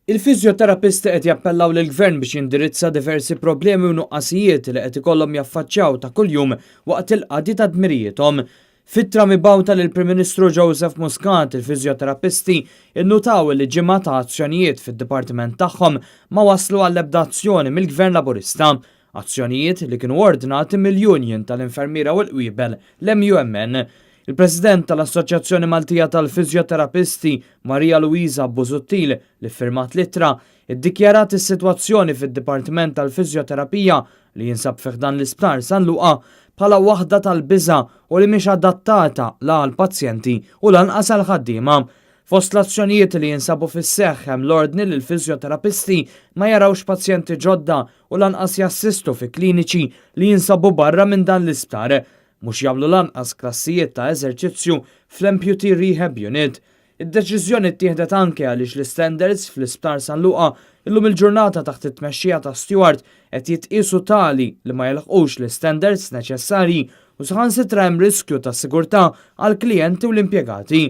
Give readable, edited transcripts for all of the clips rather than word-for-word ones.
Il-fiżjoterapisti qed jappellaw lill-Gvern biex jindirizza diversi problemi u nuqqasijiet li qed ikollhom jaffaċċjaw ta' kuljum waqt il-qadi ta' dmirijietom. Fittra mibgħuta lill-Prim Ministru Joseph Muscat, il-fiżjoterapisti nnutaw li ġimgħa ta' azzjonijiet fid-dipartiment tagħhom ma waslu għall-ebda azzjoni mill-Gvern Laburista. Azzjonijiet li kienu ordnati mill-Union tal-Infermiera u l-Qwiebel l-MUMN. Il-President tal-Assoċjazzjoni Maltija tal-Fiżjoterapisti Marija Luisa Busuttil li firmat littra iddikjarat is-sitwazzjoni fid-Dipartiment tal-Fiżjoterapija li jinsab fih dan l-isptar San Luqa bħala waħda tal-biża' u li mhix adattata la għall-pazjenti u lanqas għall-ħaddiema. Fost l-azzjonijiet li jinsabu fis-seħħ hemm l-ordni li l-fiżjoterapisti ma jarawx pazjenti ġodda u lanqas jassistu fi kliniċi li jinsabu barra minn dan l-isptar. Mhux jagħmlu lanqas klassijiet ta' eżerċizzju fl-Amputee Rehab Unit. Id-deċiżjoni ttieħdet anke għaliex l-istandards fl-Isptar San Luqa illum il-ġurnata taħt it-tmexxija ta' Stewart qed jitqiesu tali li ma jilħqux l-istandards neċessarji u saħansitra hemm riskju ta' sigurtà għall-klijenti u l-impjegati.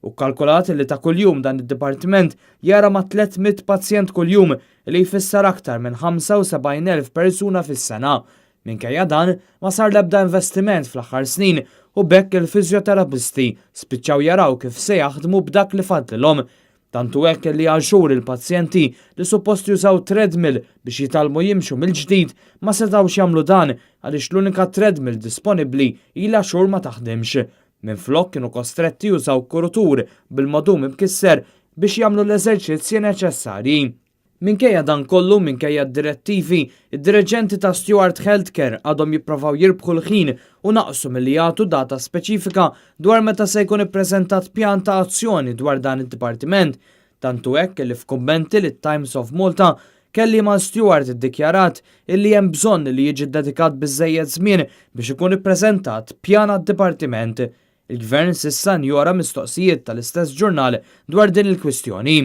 U kkalkulat li ta' kuljum dan id-dipartiment jara ma' 300 pazjent kuljum li jfisser aktar minn 75,000 persuna fis-sena. Minkejja dan ma sar l-ebda investiment fl-aħħar snin u bekk il-fiżjoterapisti spiċċaw jaraw kif se jaħdmu b'dak li fadlilhom. Tantu hekk li għal xhur il-pazjenti li suppost jużaw treadmill biex jitalmu jimxu mill-ġdid ma setgħux jagħmlu dan għaliex l-unika treadmill disponibbli ilha xhur ma taħdimx. Minflok kienu kostretti jużaw kurutur bil-modum imkisser biex jagħmlu l-eżerċizzji neċessarji. Minkejja dan kollu minkejja d-direttivi, id-direġenti ta' Stewart Healthcare għadhom jipprovaw jirbħu l-ħin u naqsu milli jagħtu data speċifika dwar meta se jkun ippreżentat pjan ta' azzjoni dwar dan id-dipartiment. Tantu hekk li f'kummenti lit Times of Malta kelli ma' Stewart iddikjarat illi hemm bżonn li jiġi dedikat biżżejjed żmien biex ikun ippreżentat pjan għad-dipartiment. Il-Gvern s'issa njora mistoqsijiet tal-istess ġurnal dwar din il-kwistjoni.